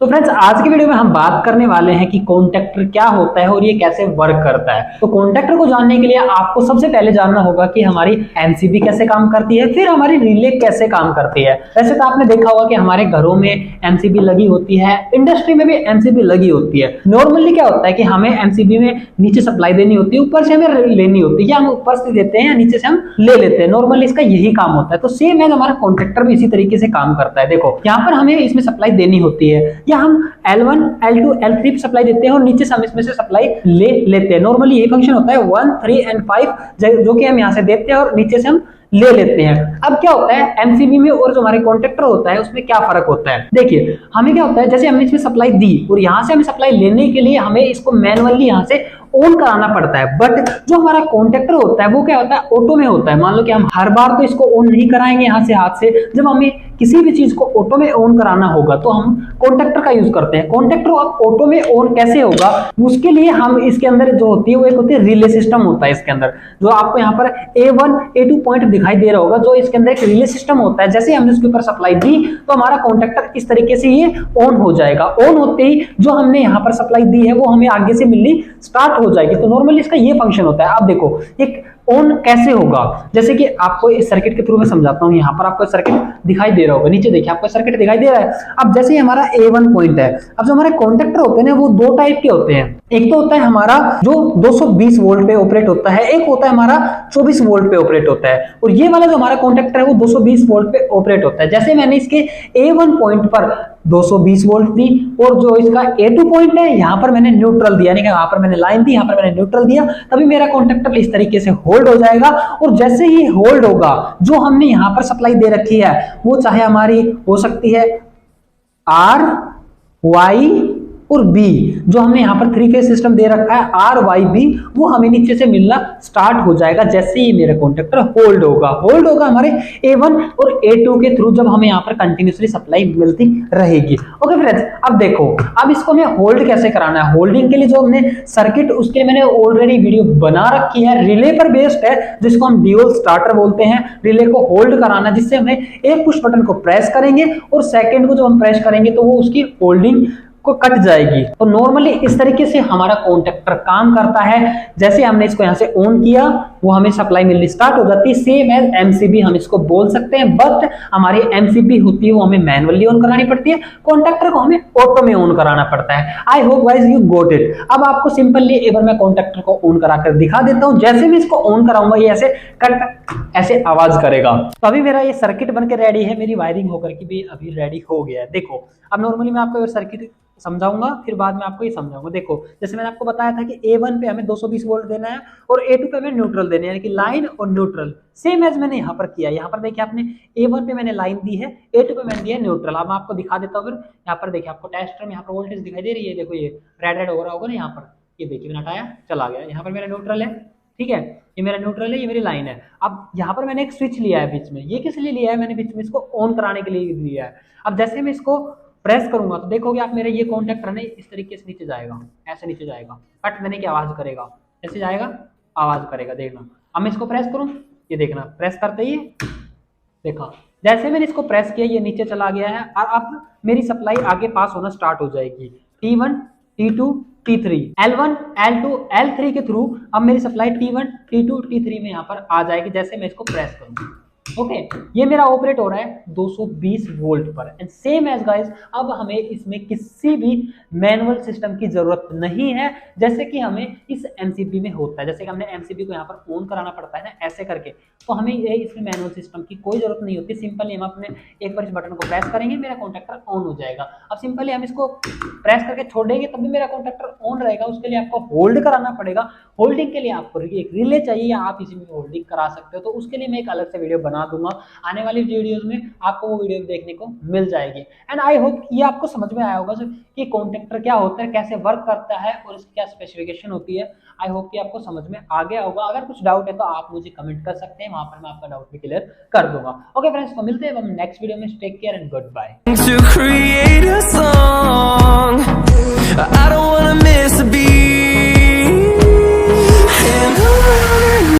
तो फ्रेंड्स आज की वीडियो में हम बात करने वाले हैं कि कॉन्टैक्टर क्या होता है और ये कैसे वर्क करता है। तो कॉन्टैक्टर को जानने के लिए आपको सबसे पहले जानना होगा कि हमारी एमसीबी कैसे काम करती है, फिर हमारी रिले कैसे काम करती है। वैसे तो आपने देखा होगा कि हमारे घरों में एमसीबी लगी होती है, इंडस्ट्री में भी एमसीबी लगी होती है। नॉर्मली क्या होता है कि हमें एमसीबी में नीचे सप्लाई देनी होती है, ऊपर से हमें लेनी होती है, या हम ऊपर से देते हैं या नीचे से हम ले लेते हैं। नॉर्मली इसका यही काम होता है। तो सेम है हमारा कॉन्टैक्टर भी इसी तरीके से काम करता है। देखो यहाँ पर हमें इसमें सप्लाई देनी होती है, या हम L1, L2, L3 सप्लाई देते हैं और नीचे से हम इसमें से सप्लाई ले लेते हैं। नॉर्मली ये फंक्शन होता है 1, 3 एंड 5 जो कि हम यहाँ से देते हैं और नीचे से हम ले लेते हैं। अब क्या होता है एमसीबी में और जो हमारे कॉन्टैक्टर होता है उसमें क्या फर्क होता है। देखिए हमें क्या होता है, जैसे हमने इसमें सप्लाई दी और यहाँ से हमें सप्लाई लेने के लिए हमें इसको मैनुअली यहाँ से ऑन कराना पड़ता है। बट जो हमारा कॉन्टैक्टर होता है वो क्या होता है, ऑटो में होता है। मान लो कि हम हर बार तो इसको ऑन नहीं कराएंगे यहाँ से हाथ से। जब हमें किसी भी चीज को ऑटो में ऑन कराना होगा तो हम कॉन्टैक्टर का यूज करते हैं। कॉन्टैक्टर ऑटो में ऑन कैसे होगा, उसके लिए हम इसके अंदर जो होती है वो एक होती है रिले सिस्टम होता है। इसके अंदर जो आपको यहाँ पर A1, A2 पॉइंट दिखाई दे रहा होगा, जो इसके अंदर एक रिले सिस्टम होता है। जैसे हमने उसके ऊपर सप्लाई दी तो हमारा कॉन्टैक्टर इस तरीके से ये ऑन हो जाएगा। ऑन होते ही जो हमने यहाँ पर सप्लाई दी है वो हमें आगे से मिलनी स्टार्ट हो जाएगी। तो नॉर्मली इसका ये फंक्शन होता है। आप देखो एक ऑन कैसे होगा, जैसे कि आपको इस सर्किट के थ्रू मैं समझाता हूं। यहाँ पर आपको सर्किट दिखाई दे रहा होगा, नीचे देखिए आपको सर्किट दिखाई दे रहा है। अब जैसे ही हमारा A1 पॉइंट है, अब जो हमारे कॉन्टैक्टर होते हैं ना वो दो टाइप के होते हैं। एक तो होता है हमारा जो 220 वोल्ट पे ऑपरेट होता है, एक होता है हमारा 24 वोल्ट पे ऑपरेट होता है। और ये वाला जो हमारा कॉन्टैक्टर है वो 220 वोल्ट पे ऑपरेट होता है। जैसे मैंने इसके A1 पॉइंट पर 220 वोल्ट दी और जो इसका A2 पॉइंट है यहाँ पर मैंने न्यूट्रल दिया, यानी कि यहाँ पर मैंने लाइन दी, यहाँ पर मैंने न्यूट्रल दिया, तभी मेरा कॉन्टैक्टर इस तरीके से होल्ड हो जाएगा। और जैसे ही होल्ड होगा, जो हमने यहाँ पर सप्लाई दे रखी है वो चाहे हमारी हो सकती है R, Y और B, जो हमने यहाँ पर 3 फेज सिस्टम दे रखा है R, Y, B, वो हमें नीचे से मिलना स्टार्ट हो जाएगा जैसे ही मेरा कॉन्टैक्टर होल्ड होगा हमारे A1 और A2 के थ्रू, जब हमें यहाँ पर कंटिन्यूसली सप्लाई मिलती रहेगी। ओके फ्रेंड्स, अब देखो अब इसको हमें होल्ड कैसे कराना है। होल्डिंग के लिए जो हमने सर्किट उसके मैंने ऑलरेडी वीडियो बना रखी है, रिले पर बेस्ड है, जिसको हम ड्यूल स्टार्टर बोलते हैं। रिले को होल्ड कराना, जिससे हमें एक पुश बटन को प्रेस करेंगे और सेकेंड को जब हम प्रेस करेंगे तो वो उसकी होल्डिंग को कट जाएगी। तो नॉर्मली इस तरीके से हमारा कॉन्टैक्टर काम करता है। जैसे हमने इसको यहाँ से ऑन किया वो हमें सप्लाई मिलनी स्टार्ट हो जाती है। सेम एज एमसीबी हम इसको बोल सकते हैं, बट हमारी एमसीबी होती है वो हमें मैनुअली ऑन करानी पड़ती है, कॉन्टैक्टर को हमें ऑटो में ऑन कराना पड़ता है। I hope guys you got it. अब आपको सिंपली एक बार मैं कॉन्टैक्टर को ऑन करा कर दिखा देता हूँ। जैसे भी इसको ऑन कराऊंगा ये ऐसे कट ऐसे आवाज करेगा। तो अभी मेरा ये सर्किट बनकर रेडी है, मेरी वायरिंग होकर के भी अभी रेडी हो गया है। देखो अब नॉर्मली मैं आपको सर्किट समझाऊंगा, फिर बाद में आपको ये समझाऊंगा। देखो जैसे मैंने आपको बताया था कि A1 पे हमें 220 वोल्ट देना है और A2 पे हमें न्यूट्रल देना है, यानी कि लाइन और न्यूट्रल। सेम एज मैंने यहाँ पर किया। यहाँ पर देखिए आपने A1 पे मैंने लाइन दी है, A2 पे मैंने दिया न्यूट्रल। अब मैं आपको दिखा देता हूँ। फिर यहाँ पर देखिए आपको टेस्टर में यहाँ पर वोल्टेज दिखाई दे रही है। देखो ये रेड हो रहा होगा ना, यहाँ पर ये देखिए मैंने हटाया चला गया। यहाँ पर मेरा न्यूट्रल है, ठीक है, ये मेरा न्यूट्रल है, ये मेरी लाइन है। अब यहाँ पर मैंने एक स्विच लिया है बीच में। ये किस लिए लिया है, मैंने बीच में इसको ऑन कराने के लिए लिया है। अब जैसे मैं इसको प्रेस करूंगा तो देखोगे आप मेरे ये कॉन्टैक्टर ने इस तरीके से नीचे जाएगा, ऐसे नीचे जाएगा, कट देने की आवाज करेगा, ऐसे जाएगा आवाज करेगा। देखना अब मैं इसको प्रेस करूं, ये देखना प्रेस करते ही देखा जैसे मैंने इसको प्रेस किया ये नीचे चला गया है। और अब मेरी सप्लाई आगे पास होना स्टार्ट हो जाएगी। T1, T2, T3, L1, L2, L3 के थ्रू अब मेरी सप्लाई T1, T2, T3 में यहाँ पर आ जाएगी जैसे मैं इसको प्रेस करूँ। ओके ये मेरा ऑपरेट हो रहा है 220 वोल्ट पर। एंड सेम एज गाइस अब हमें इसमें किसी भी मैनुअल सिस्टम की जरूरत नहीं है, जैसे कि हमें इस एमसीबी में होता है। जैसे कि हमने एमसीबी को यहाँ पर ऑन कराना पड़ता है ना ऐसे करके, तो हमें ये इसमें मैनुअल सिस्टम की कोई जरूरत नहीं होती। सिंपली हम अपने एक बार इस बटन को प्रेस करेंगे, मेरा कॉन्टैक्टर ऑन हो जाएगा। अब सिंपली हम इसको प्रेस करके छोड़ेंगे तब भी मेरा कॉन्टैक्टर ऑन रहेगा। उसके लिए आपको होल्ड कराना पड़ेगा। होल्डिंग के लिए आपको एक रिले चाहिए, या आप इसी में होल्डिंग करा सकते हो। तो उसके लिए मैं एक अलग से वीडियो बना दूंगा, आने वाली वीडियोस में आपको वो वीडियो देखने को मिल जाएगी। एंड आई होप ये आपको समझ में आया होगा कि कॉन्टैक्टर क्या होता है, कैसे वर्क करता है और इसकी क्या स्पेसिफिकेशन होती है। आई होप कि आपको समझ में आ गया होगा। अगर कुछ डाउट है तो आप मुझे कमेंट कर सकते हैं, वहां पर मैं आपका डाउट भी क्लियर कर दूंगा। ओके फ्रेंड्स, तो मिलते हैं हम नेक्स्ट वीडियो में। Take care and good bye.